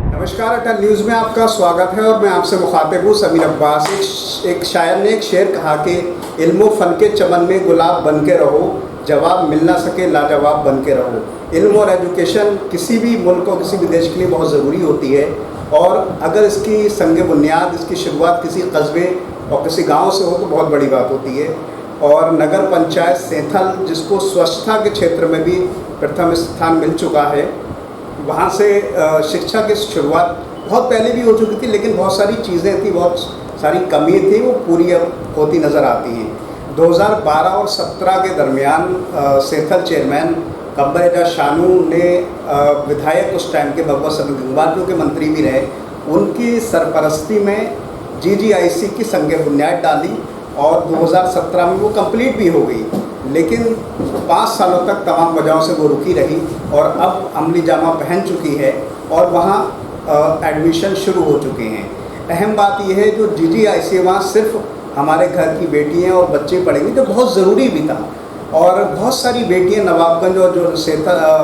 नमस्कार, अटल न्यूज़ में आपका स्वागत है और मैं आपसे मुखातिब हूँ समीर अब्बास। एक शायर ने एक शेर कहा कि इल्म व फ़न के चमन में गुलाब बन के रहो, जवाब मिल ना सके लाजवाब बन के रहो। इल्म और एजुकेशन किसी भी मुल्क और किसी भी देश के लिए बहुत ज़रूरी होती है, और अगर इसकी संग बुनियाद, इसकी शुरुआत किसी कस्बे और किसी गाँव से हो तो बहुत बड़ी बात होती है। और नगर पंचायत सेंथल, जिसको स्वच्छता के क्षेत्र में भी प्रथम स्थान मिल चुका है, वहाँ से शिक्षा की शुरुआत बहुत पहले भी हो चुकी थी, लेकिन बहुत सारी चीज़ें थी, बहुत सारी कमी थी, वो पूरी अब होती नज़र आती हैं। 2012 और 17 के दरमियान सेंथल चेयरमैन कब्बर एजाज शानू ने विधायक उस टाइम के भगवत सिंह गंगवार, जो के मंत्री भी रहे, उनकी सरपरस्ती में GGIC की संग बुनियाद डाली और 2017 में वो कंप्लीट भी हो गई। लेकिन 5 सालों तक तमाम वजहों से वो रुकी रही और अब अमली जामा पहन चुकी है और वहाँ एडमिशन शुरू हो चुके हैं। अहम बात यह है, जो GGIC वहाँ सिर्फ हमारे घर की बेटियाँ और बच्चे पढ़ेंगे, जो बहुत ज़रूरी भी था। और बहुत सारी बेटियाँ नवाबगंज और जो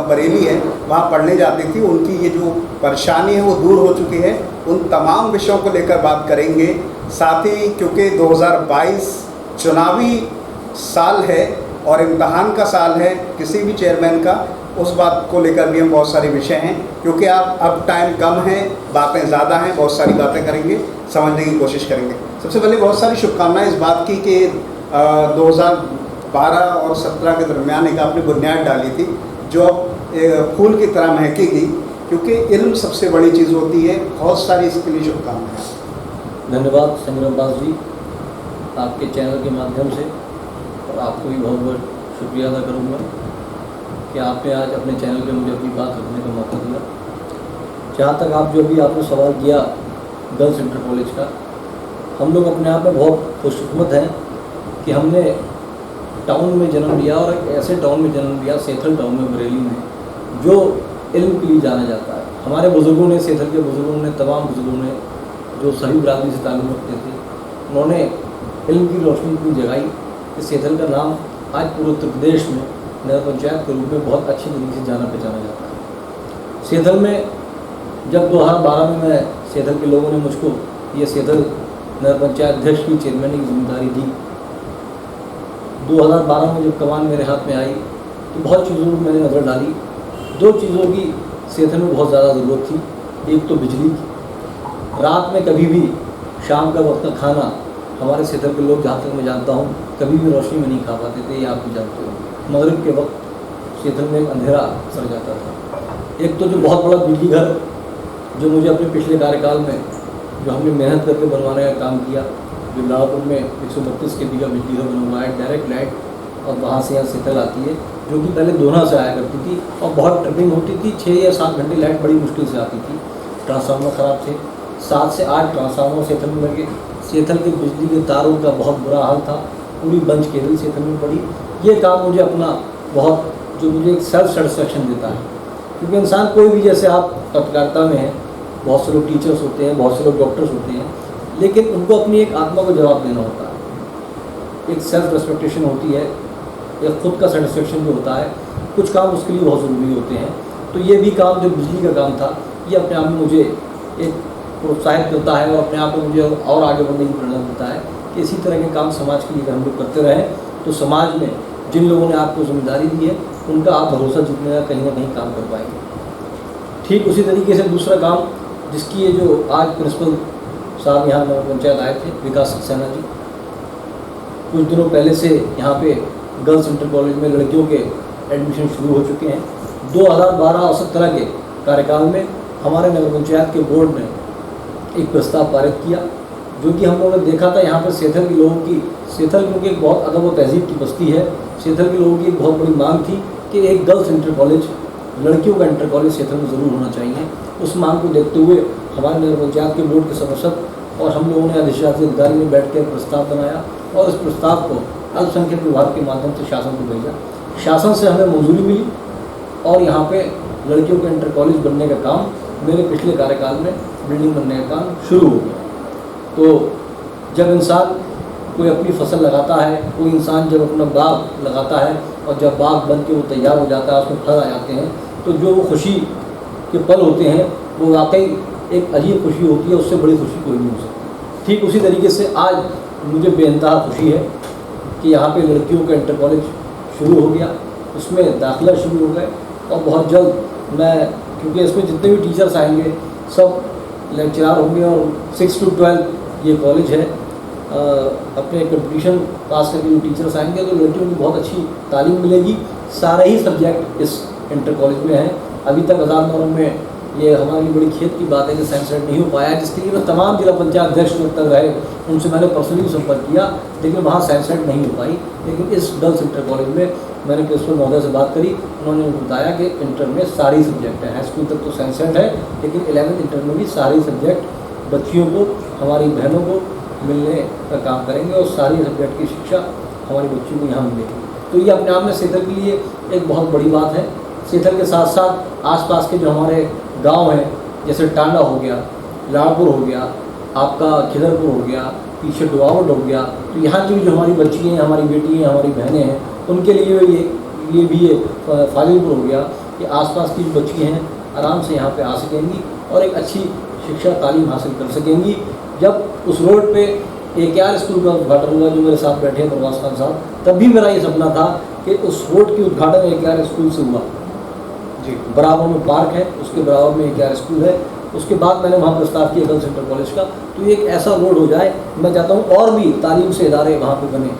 बरेली है वहाँ पढ़ने जाती थी, उनकी ये जो परेशानी है वो दूर हो चुकी है। उन तमाम विषयों को लेकर बात करेंगे। साथ ही क्योंकि 2022 चुनावी साल है और इम्तहान का साल है किसी भी चेयरमैन का, उस बात को लेकर भी हम बहुत सारे विषय हैं। क्योंकि आप अब टाइम कम है, बातें ज़्यादा हैं, बहुत सारी बातें करेंगे, समझने की कोशिश करेंगे। सबसे पहले बहुत सारी शुभकामनाएं इस बात की कि 2012 और 17 के दरमियान एक आपने बुनियाद डाली थी जो अब फूल की तरह महकेगी, क्योंकि इल्म सबसे बड़ी चीज़ होती है। बहुत सारी इसके लिए शुभकामनाएँ। धन्यवाद समीर अब्बास जी, आपके चैनल के माध्यम से, और आपको भी बहुत बहुत शुक्रिया अदा करूँगा कि आपने आज अपने चैनल पे मुझे अपनी बात रखने का मौका दिया। जहाँ तक आप जो भी आपने सवाल किया गर्ल्स इंटर कॉलेज का, हम लोग अपने आप में बहुत खुशकिस्मत हैं कि हमने टाउन में जन्म लिया, और एक ऐसे टाउन में जन्म लिया, सेंथल टाउन में, बरेली में, जो इल्म के लिए जाना जाता है। हमारे बुज़ुर्गों ने, सेंथल के बुज़ुर्गों ने, तमाम बुज़ुर्गों ने जो सभी बिरादरी से ताल्लुक़ रखते थे, उन्होंने इल्म की रोशनी इतनी जगाई कि सेंथल का नाम आज पूरे उत्तर प्रदेश में नगर पंचायत के रूप में बहुत अच्छी तरीके से जाना पहचाना जाता है। सेंथल में जब 2012 में मैं सेंथल के लोगों ने मुझको ये सेंथल नगर पंचायत अध्यक्ष की, चेयरमैन की जिम्मेदारी दी, 2012 में जब कमान मेरे हाथ में आई तो बहुत चीज़ों को मैंने नज़र डाली। 2 चीज़ों की सेंथल में बहुत ज़्यादा ज़रूरत थी। एक तो बिजली की। रात में कभी भी शाम का वक्त का खाना हमारे सेंथल के लोग, जहाँ तक मैं जानता हूँ, कभी भी रोशनी में नहीं खा पाते थे, ये आप भी जानते हो। मगरिब के वक्त सेंथल में अंधेरा सर जाता था। एक तो जो बहुत बड़ा बिजली घर जो मुझे अपने पिछले कार्यकाल में जो हमने मेहनत करके बनवाने का काम किया, जो लाड़ापुर में 132 kV का बिजली घर बना हुआ है, डायरेक्ट लाइट, और वहाँ से यहाँ सेंथल आती है, जो कि पहले दोना से आया करती थी और बहुत ट्रिपिंग होती थी। 6 या 7 घंटे लाइट बड़ी मुश्किल से आती थी। ट्रांसफार्मर ख़राब थे, 7 से 8 ट्रांसफार्मर सेंथल में लगे। सेंथल के बिजली के तारों का बहुत बुरा हाल था, पूरी बंच केबल सेंथल में पड़ी। ये काम मुझे अपना बहुत, जो मुझे एक सेल्फ सेटिस्फेक्शन देता है, क्योंकि इंसान कोई भी, जैसे आप पत्रकारिता में हैं, बहुत से लोग टीचर्स होते हैं, बहुत से लोग डॉक्टर्स होते हैं, लेकिन उनको अपनी एक आत्मा को जवाब देना होता है, एक सेल्फ रेस्पेक्टेशन होती है, एक खुद का सेटिस्फेक्शन भी होता है। कुछ काम उसके लिए बहुत ज़रूरी होते हैं। तो ये भी काम, जो बिजली का काम था, ये अपने आप में मुझे एक प्रोत्साहित करता है और अपने आप में मुझे और आगे बढ़ने की प्रेरणा देता है कि इसी तरह के काम समाज के लिए हम लोग करते रहें, तो समाज में जिन लोगों ने आपको जिम्मेदारी दी है, उनका आप भरोसा जीतने का कहीं ना कहीं काम कर पाएंगे। ठीक उसी तरीके से दूसरा काम, जिसकी ये जो आज प्रिंसिपल साहब यहाँ नगर पंचायत आए थे, विकास सक्सेना जी, कुछ दिनों पहले से यहाँ पे गर्ल्स इंटर कॉलेज में लड़कियों के एडमिशन शुरू हो चुके हैं। 2012 और 17 के कार्यकाल में हमारे नगर पंचायत के बोर्ड ने एक प्रस्ताव पारित किया, जो कि हम लोगों ने देखा था यहाँ पर सेंथल के लोगों की, सेंथल क्योंकि एक बहुत अदब और तहजीब की बस्ती है, सेंथल के लोगों की एक बहुत बड़ी मांग थी कि एक गर्ल्स इंटर कॉलेज, लड़कियों का इंटर कॉलेज सेंथल में ज़रूर होना चाहिए। उस मांग को देखते हुए हमारे नगर पंचायत के बोर्ड के सदस्य और हम लोगों ने अधिशासी अधिकारी में बैठ कर प्रस्ताव बनाया और इस प्रस्ताव को अल्पसंख्यक विभाग के माध्यम से शासन को भेजा। शासन से हमें मंजूरी मिली और यहाँ पे लड़कियों का इंटर कॉलेज बनने का काम मेरे पिछले कार्यकाल में, बिल्डिंग बनने का काम शुरू हो गया। तो जब इंसान कोई अपनी फसल लगाता है, कोई इंसान जब अपना बाग लगाता है और जब बाग बन के वो तैयार हो जाता है, उसमें फल आ जाते हैं, तो जो वो खुशी के पल होते हैं वो वाकई एक अजीब खुशी होती है, उससे बड़ी खुशी कोई नहीं हो सकती। ठीक उसी तरीके से आज मुझे बेइंतहा खुशी है कि यहाँ पे लड़कियों का इंटर कॉलेज शुरू हो गया, उसमें दाखिला शुरू हो गए और बहुत जल्द मैं, क्योंकि इसमें जितने भी टीचर्स आएंगे सब लेक्चरार होंगे और 6 to 12 ये कॉलेज है। अपने कंपटीशन पास करके जो टीचर्स आएंगे तो लड़कियों को बहुत अच्छी तालीम मिलेगी। सारे ही सब्जेक्ट इस इंटर कॉलेज में हैं। अभी तक आज़ाद मोहर्रम में ये हमारी बड़ी खेत की बात है कि साइंस सेट नहीं हो पाया, जिसके लिए मैं तमाम जिला पंचायत अध्यक्ष तक रहे, उनसे मैंने पर्सनली संपर्क किया, लेकिन वहाँ साइंस सेट नहीं हो पाई। लेकिन इस गर्ल्स इंटर कॉलेज में मैंने प्रिंसिपल महोदय से बात करी, उन्होंने बताया कि इंटर में सारी सब्जेक्ट हैं। हाई स्कूल तक तो साइंस सेट है, लेकिन 11th इंटर में भी सारे सब्जेक्ट बच्चियों को, हमारी बहनों को मिलने का काम करेंगे और सारी सब्जेक्ट की शिक्षा हमारी बच्चियों को यहाँ मिलेगी। तो ये अपने आप में सेठल के लिए एक बहुत बड़ी बात है। सेठल के साथ साथ आसपास के जो हमारे गांव हैं, जैसे टांडा हो गया, लाड़पुर हो गया, आपका खिदरपुर हो गया, पीछे डुआवट हो गया, तो यहाँ की जो हमारी बच्ची हैं, हमारी बेटी हैं, हमारी बहनें हैं, उनके लिए ये फाजिलपुर हो गया, कि आसपास की जो बच्ची हैं आराम से यहाँ पे आ सकेंगी और एक अच्छी शिक्षा तालीम हासिल कर सकेंगी। जब उस रोड पे AKR स्कूल का उद्घाटन हुआ, जो मेरे साथ बैठे हैं प्रवास खान साहब, तब भी मेरा ये सपना था कि उस रोड की उद्घाटन AKR स्कूल से हुआ जी। बराबर में पार्क है, उसके बराबर में AKR स्कूल है। उसके बाद मैंने वहाँ प्रस्ताव किया गर्ल्स इंटर कॉलेज का, तो ये एक ऐसा रोड हो जाए, मैं चाहता हूँ और भी तालीम से इदारे वहाँ पे बने,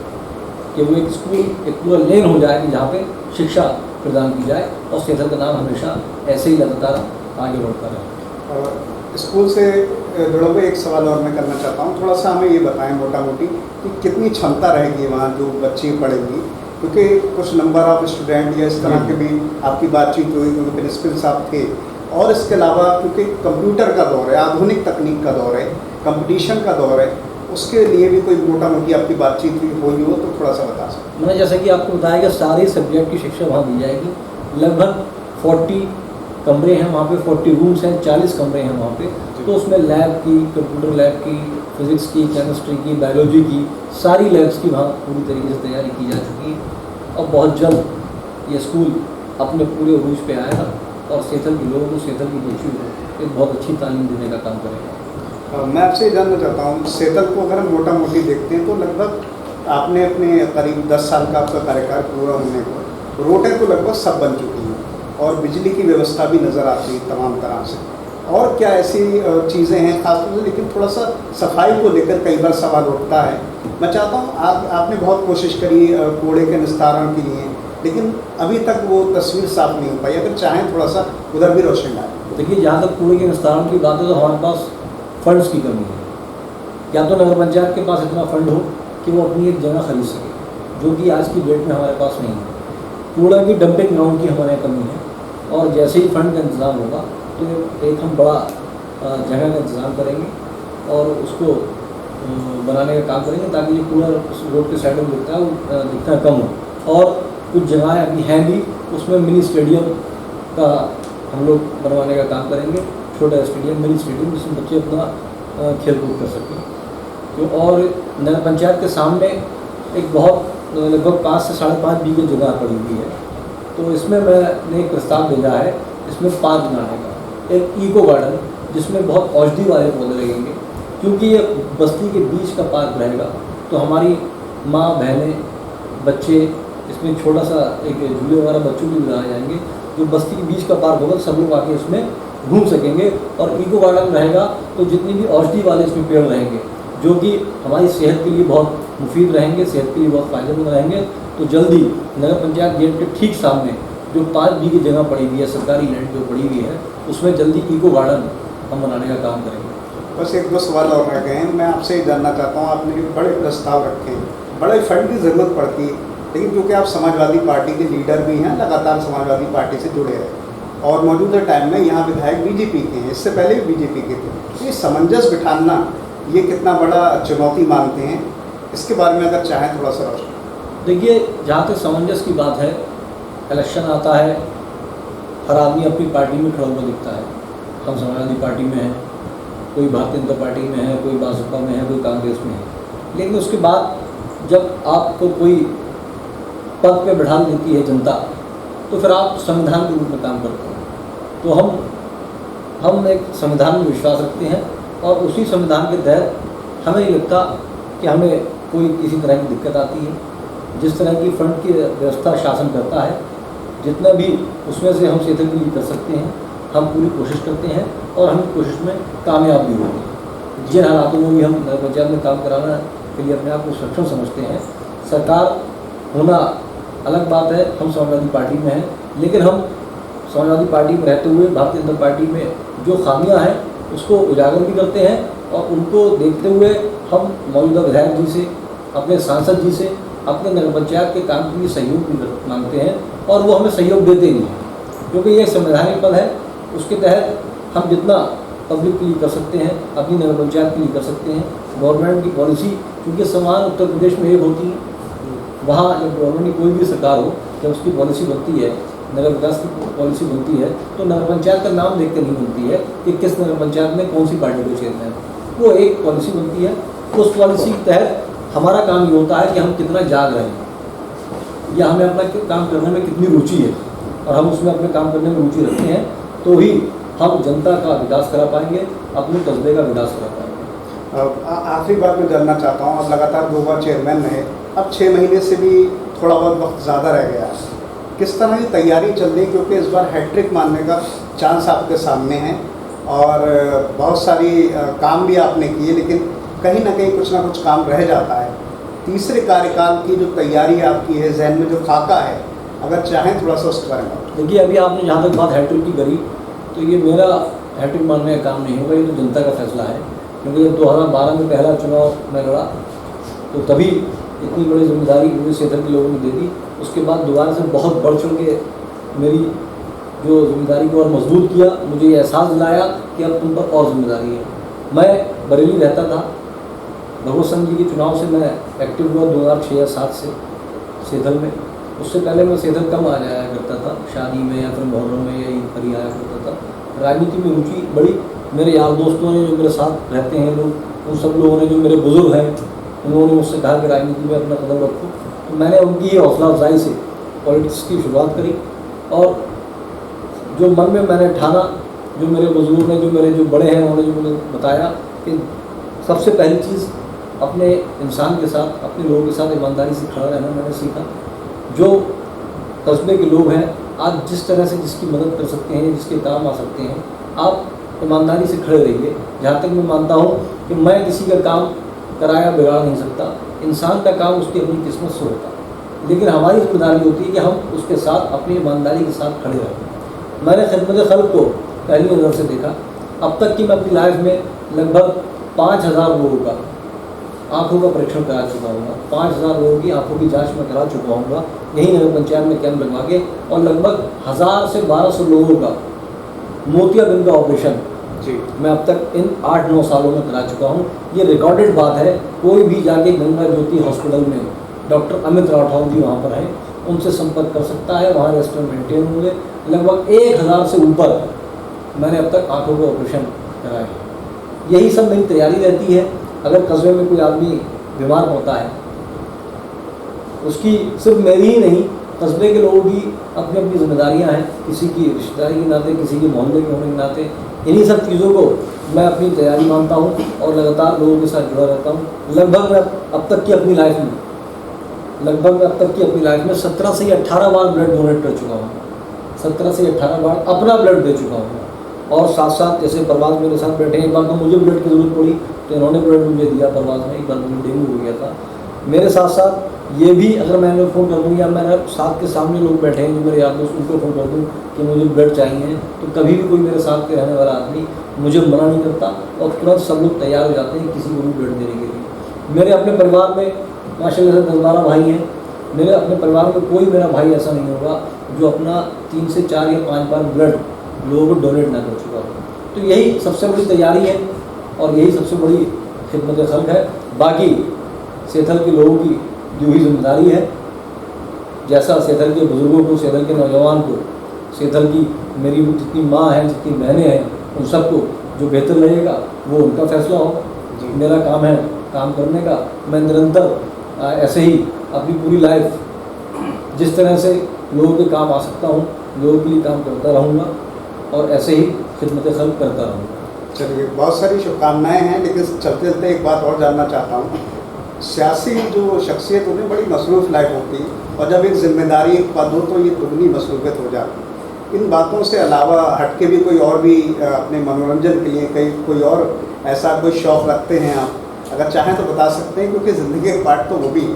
कि वो एक स्कूल, एक पूरा लेन हो जाए कि जहाँ पे शिक्षा प्रदान की जाए और सेठल का नाम हमेशा ऐसे ही लगातार आगे बढ़ता रहे। स्कूल से जुड़ा हुआ एक सवाल और मैं करना चाहता हूँ, थोड़ा सा हमें ये बताएं मोटा मोटी कि कितनी क्षमता रहेगी वहाँ जो बच्चे पढ़ेंगी, क्योंकि कुछ नंबर ऑफ स्टूडेंट या इस तरह के भी आपकी बातचीत हुई, क्योंकि प्रिंसिपल साहब थे, और इसके अलावा क्योंकि कंप्यूटर का दौर है, आधुनिक तकनीक का दौर है, कंपटीशन का दौर है, उसके लिए भी कोई मोटा मोटी आपकी बातचीत हुई हो तो थोड़ा सा बता सकते। मैंने जैसे कि आपको बताया कि सारे सब्जेक्ट की शिक्षा वहाँ दी जाएगी। लगभग 40 कमरे हैं वहाँ पे, 40 रूम्स हैं, 40 कमरे हैं वहाँ पे। तो उसमें लैब की, कंप्यूटर लैब की, फिज़िक्स की, केमिस्ट्री की, बायोलॉजी की, सारी लैब्स की वहाँ पूरी तरीके से तैयारी की जा चुकी है और बहुत जल्द ये स्कूल अपने पूरे उरूज पे आएगा और सेठल के लोगों को, सेठल की बच्चियों को एक बहुत अच्छी तालीम देने का काम करेगा। मैं आपसे जानना चाहता हूँ, सेठल को अगर हम मोटा मोटी देखते हैं तो लगभग आपने अपने करीब 10 साल का आपका कार्यकाल पूरा होने को रोडें तो लगभग सब बन चुकी हैं और बिजली की व्यवस्था भी नज़र आती है तमाम तरह से, और क्या ऐसी चीज़ें हैं खासतौर से, लेकिन थोड़ा सा सफाई को लेकर कई बार सवाल उठता है। मैं चाहता हूँ आपने बहुत कोशिश करी कूड़े के निस्तारण के लिए, लेकिन अभी तक वो तस्वीर साफ नहीं हो पाई। अगर चाहें थोड़ा सा उधर भी रोशनी डालें। देखिए, जहाँ तक कूड़े के निस्तारण की बात है तो हमारे पास फंड्स की कमी है। या तो नगर पंचायत के पास इतना फंड हो कि वो अपनी एक जगह खरीद सके, जो कि आज की डेट में हमारे पास नहीं है। कूड़ा की डंपिंग ग्राउंड की हमारे यहाँ कमी है और जैसे ही फंड का इंतज़ाम होगा तो एक हम बड़ा जगह का इंतज़ाम करेंगे और उसको बनाने का काम करेंगे ताकि ये कूड़ा उस रोड के साइड में दिखता है वो दिखना कम हो। और कुछ जगहें अभी हैं भी, उसमें मिनी स्टेडियम का हम लोग बनवाने का काम करेंगे, छोटा स्टेडियम, मिनी स्टेडियम, जिसमें बच्चे अपना खेल कूद कर सकें। और नगर पंचायत के सामने एक बहुत लगभग 5 से 5.5 बीघे जगह पड़ी हुई है, तो इसमें मैंने एक प्रस्ताव भेजा है, इसमें पार्क बनाने का, एक इको गार्डन जिसमें बहुत औषधि वाले पौधे लगेंगे, क्योंकि ये बस्ती के बीच का पार्क रहेगा। तो हमारी माँ, बहनें, बच्चे, इसमें छोटा सा एक झूले वगैरह बच्चों के लगाए जाएंगे, जो बस्ती के बीच का पार्क होगा, सब लोग आके इसमें घूम सकेंगे। और इको गार्डन रहेगा तो जितनी भी औषधि वाले इसमें पेड़ रहेंगे, जो कि हमारी सेहत के लिए बहुत मुफीद रहेंगे, सेहत के लिए बहुत फ़ायदेमंद रहेंगे। तो जल्दी नगर पंचायत गेट के ठीक सामने जो 5 बीघे जगह पड़ी हुई है, सरकारी लैंड जो पड़ी हुई है, उसमें जल्दी इको गार्डन हम बनाने का काम करेंगे। बस 1-2 सवाल और रह गए हैं। मैं आपसे ये जानना चाहता हूँ, आपने जो बड़े प्रस्ताव रखे हैं, बड़े फंड की ज़रूरत पड़ती है, लेकिन क्योंकि आप समाजवादी पार्टी के लीडर भी हैं, लगातार समाजवादी पार्टी से जुड़े रहे और मौजूदा टाइम में यहाँ विधायक बीजेपी के हैं, इससे पहले भी बीजेपी के थे, तो ये सामंजस्य बिठाना ये कितना बड़ा चुनौती मानते हैं, इसके बारे में अगर चाहें थोड़ा सा रोशन। देखिए, जहाँ तक सामंजस्य की बात है, इलेक्शन आता है, हर आदमी अपनी पार्टी में खड़ा हुआ दिखता है। हम समाजवादी पार्टी में हैं, कोई भारतीय जनता पार्टी में है, कोई भाजपा में है, कोई कांग्रेस में है, लेकिन उसके बाद जब आपको कोई पद पे बैठा देती है जनता, तो फिर आप संविधान के रूप में काम करते हैं। तो हम एक संविधान में विश्वास रखते हैं और उसी संविधान के तहत हमें नहीं लगता कि हमें कोई किसी तरह की दिक्कत आती है। जिस तरह की फंड की व्यवस्था शासन करता है, जितना भी उसमें से हम सेहत के लिए कर सकते हैं, हम पूरी कोशिश करते हैं और हम कोशिश में कामयाब भी होते हैं। जिन हालातों में भी हम नगर पंचायत में काम कराना के लिए अपने आप को सक्षम समझते हैं। सरकार होना अलग बात है, हम समाजवादी पार्टी में हैं, लेकिन हम समाजवादी पार्टी में रहते हुए भारतीय जनता पार्टी में जो खामियां हैं उसको उजागर भी करते हैं और उनको देखते हुए हम मौजूदा विधायक जी से, अपने सांसद जी से, अपने नगर पंचायत के काम के लिए सहयोग भी मांगते हैं और वो हमें सहयोग देते ही हैं, क्योंकि ये संवैधानिक पद है। उसके तहत हम जितना पब्लिक के लिए कर सकते हैं, अपनी नगर पंचायत के लिए कर सकते हैं। गवर्नमेंट की पॉलिसी क्योंकि समान उत्तर प्रदेश में एक होती है, वहाँ जब गवर्नमेंट की कोई भी सरकार हो, जब उसकी पॉलिसी बनती है, नगर विकास की पॉलिसी बनती है, तो नगर पंचायत का नाम देखकर नहीं बनती है कि किस नगर पंचायत में कौन सी पार्टी को चेयरमैन है। वो एक पॉलिसी बनती है, उस पॉलिसी के तहत हमारा काम ये होता है कि हम कितना जाग रहे हैं या हमें अपना काम करने में कितनी रुचि है और हम उसमें अपने काम करने में रुचि रखते हैं, तो ही हम जनता का विकास करा पाएंगे, अपने कस्बे का विकास करा पाएंगे। आखिरी बात मैं जानना चाहता हूँ, अब लगातार 2 बार चेयरमैन रहे, अब 6 महीने से भी थोड़ा बहुत वक्त ज़्यादा रह गया है, किस तरह की तैयारी चल रही है? क्योंकि इस बार हैट्रिक मारने का चांस आपके सामने है और बहुत सारी काम भी आपने किए, लेकिन कहीं ना कहीं कुछ ना कुछ काम रह जाता है। तीसरे कार्यकाल की जो तैयारी आपकी है, जहन में जो खाका है, अगर चाहें थोड़ा सा उसके बारे में। देखिए, अभी आपने जहाँ तक बात हैट्रिक की करी, तो ये मेरा हैट्रिक मारने का काम नहीं होगा, ये तो जनता का फैसला है। क्योंकि जब 2012 में पहला चुनाव मैं लड़ा तो तभी इतनी बड़ी जिम्मेदारी मुझे क्षेत्र के लोगों ने दे दी। उसके बाद दोबारा से बहुत बढ़ चढ़ के मेरी जो जिम्मेदारी को और मजबूत किया, मुझे ये एहसास दिलाया कि अब तुम पर और जिम्मेदारी है। मैं बरेली रहता था, भगवत संघ जी के चुनाव से मैं एक्टिव हुआ 2006 या 2007 से सेथल में। उससे पहले मैं सेथल कम आ जाया करता था, शादी में या फिर मुहर्रम में या ईद पर ही आया करता था। राजनीति में रुचि बड़ी, मेरे यार दोस्तों ने जो मेरे साथ रहते हैं लोग, उन सब लोगों ने, जो मेरे बुजुर्ग हैं, उन्होंने मुझसे कहा कि राजनीति में अपना कदम रखो, तो मैंने उनकी ही हौसला अफजाई से पॉलिटिक्स की शुरुआत करी। और जो मन में मैंने ठाना, जो मेरे बुजुर्ग ने, जो मेरे जो बड़े हैं, उन्होंने जो मुझे बताया कि सबसे पहली चीज़ अपने इंसान के साथ, अपने लोगों के साथ ईमानदारी से खड़ा रहना मैंने सीखा। जो कस्बे के लोग हैं, आज जिस तरह से जिसकी मदद कर सकते हैं, जिसके काम आ सकते हैं, आप ईमानदारी से खड़े रहिए। जहाँ तक मैं मानता हूँ कि मैं किसी का काम कराया बिगाड़ नहीं सकता, इंसान का काम उसकी अपनी किस्मत से होता है, लेकिन हमारी जिम्मेदारी होती है कि हम उसके साथ अपनी ईमानदारी के साथ खड़े रहें। मैंने खिदमत खल्क को पहली नज़र से देखा। अब तक की मैं अपनी लाइफ में लगभग 5000 लोगों का आँखों का परीक्षण करा चुका हूँ। 5000 लोगों की आँखों की जांच में करा चुका हूँ यहीं नगर पंचायत में कैंप लगवा के, और लगभग 1000 से 1200 लोगों का मोतियाबिंद का ऑपरेशन जी मैं अब तक इन 8-9 सालों में करा चुका हूँ। ये रिकॉर्डेड बात है। कोई भी जाके गंगा ज्योति हॉस्पिटल में डॉक्टर अमित राठौर जी वहाँ पर हैं, उनसे संपर्क कर सकता है। वहाँ रजिस्टर मेंटेन होंगे। लगभग 1000 से ऊपर मैंने अब तक आँखों के ऑपरेशन कराए। यही सब मेरी तैयारी रहती है। अगर कस्बे में कोई आदमी बीमार होता है, उसकी सिर्फ मेरी ही नहीं, कस्बे के लोगों की अपनी अपनी जिम्मेदारियां हैं, किसी की रिश्तेदारी के नाते, किसी के मोहल्ले के होने के नाते। इन्हीं सब चीज़ों को मैं अपनी तैयारी मानता हूँ और लगातार लोगों के साथ जुड़ा रहता हूँ। लगभग मैं अब तक की अपनी लाइफ में 17 से 18 बार ब्लड डोनेट कर चुका हूँ। 17 से 18 बार अपना ब्लड दे चुका हूँ। और साथ साथ जैसे प्रवास मेरे साथ बैठे हैं, एक बार तो मुझे ब्लड की ज़रूरत पड़ी तो इन्होंने ब्लड मुझे दिया प्रवास में। एक बार मुझे डेंगू हो गया था। मेरे साथ साथ ये भी, अगर मैंने फ़ोन कर दूँ या मेरे साथ के सामने लोग बैठे हैं जो मेरे यार दोस्त, उनको फ़ोन कर दूँ कि मुझे ब्लड चाहिए, तो कभी भी कोई मेरे साथ के रहने वाला आदमी मुझे मना नहीं करता और तुरंत सब लोग तैयार हो जाते हैं किसी को भी ब्लड देने के लिए। मेरे अपने परिवार में माशाल्लाह से 10-12 भाई हैं। मेरे अपने परिवार में कोई मेरा भाई ऐसा नहीं होगा जो अपना 3 से 4 या 5 बार ब्लड लोगों को डोनेट ना कर चुका हो। तो यही सबसे बड़ी तैयारी है और यही सबसे बड़ी खिदमत खल्क है। बाकी सेथल के लोगों की जो ही जिम्मेदारी है, जैसा सेथल के बुज़ुर्गों को, सेथल के नौजवान को, सेथल की मेरी जितनी माँ हैं, जितनी बहनें हैं, उन सबको जो बेहतर लगेगा वो उनका फैसला हो। मेरा काम है काम करने का। मैं निरंतर ऐसे ही अपनी पूरी लाइफ जिस तरह से लोगों के काम आ सकता हूँ, लोगों के लिए काम करता रहूँगा और ऐसे ही खिदमत खल्क करता रहूँगा। चलिए, बहुत सारी शुभकामनाएं हैं, लेकिन चलते चलते एक बात और जानना चाहता हूँ। सियासी जो शख्सियत उन्हें बड़ी मसरूफ़ लाइफ होती है, और जब एक जिम्मेदारी एक पद हो तो ये दुगनी मसरूफियत हो जाती है। इन बातों से अलावा हट के भी कोई और भी अपने मनोरंजन के लिए कोई और ऐसा कोई शौक़ रखते हैं आप? अगर चाहें तो बता सकते हैं, क्योंकि ज़िंदगी का पार्ट तो वो भी है।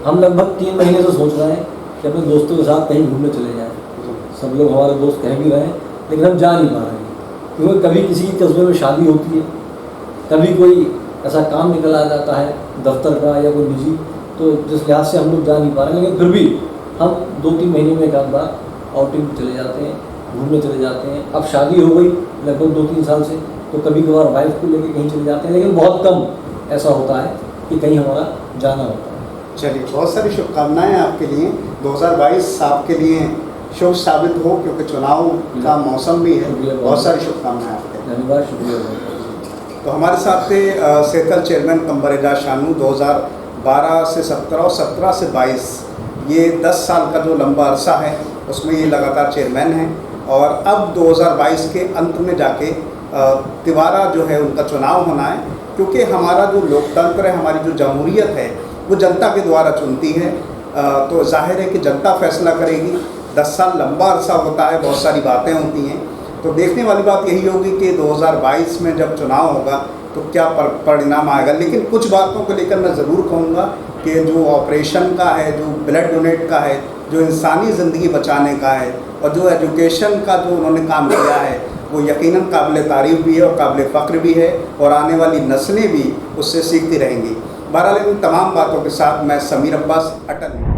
हम लगभग 3 महीने से सोच रहे हैं कि अपने दोस्तों के साथ कहीं घूमने चले जाएँ। सब लोग हमारे दोस्त कह भी रहे हैं, लेकिन हम जा नहीं पा रहे हैं, क्योंकि कभी किसी की कस्बे में शादी होती है, कभी कोई ऐसा काम निकल आ जाता है दफ्तर का या कोई निजी, तो जिस लिहाज से हम लोग जा नहीं पा रहे हैं। लेकिन फिर भी हम 2-3 महीने में एक आध बार आउटिंग चले जाते हैं, घूमने चले जाते हैं। अब शादी हो गई लगभग 2-3 साल से, तो कभी कभार वाइफ को लेकर कहीं चले जाते हैं, लेकिन बहुत कम ऐसा होता है कि कहीं हमारा जाना होता है। चलिए, बहुत सारी शुभकामनाएं आपके लिए। 2022 आपके लिए शुभ साबित हो, क्योंकि चुनाव का मौसम भी है। बहुत सारी शुभकामनाएं आपके। धन्यवाद, शुक्रिया। तो हमारे साथ थे सेहतल चेयरमैन कमर एजाज शानू। 2012 से 17 और 17 से 22 ये 10 साल का जो लंबा अरसा है उसमें ये लगातार चेयरमैन हैं, और अब 2022 के अंत में जाके तिवारा जो है उनका चुनाव होना है, क्योंकि हमारा जो लोकतंत्र है, हमारी जो जमहूरियत है, वो जनता के द्वारा चुनती है। तो जाहिर है कि जनता फैसला करेगी। 10 साल लंबा अरसा होता है, बहुत सारी बातें होती हैं। तो देखने वाली बात यही होगी कि 2022 में जब चुनाव होगा तो क्या परिणाम आएगा। लेकिन कुछ बातों को लेकर मैं ज़रूर कहूँगा कि जो ऑपरेशन का है, जो ब्लड डोनेट का है, जो इंसानी ज़िंदगी बचाने का है, और जो एजुकेशन का जो उन्होंने काम किया है, वो यकीनन काबिल तारीफ़ भी है और काबिल फ़ख्र भी है, और आने वाली नस्लें भी उससे सीखती रहेंगी। बहरहाल इन तमाम बातों के साथ मैं समीर अब्बास, अटल।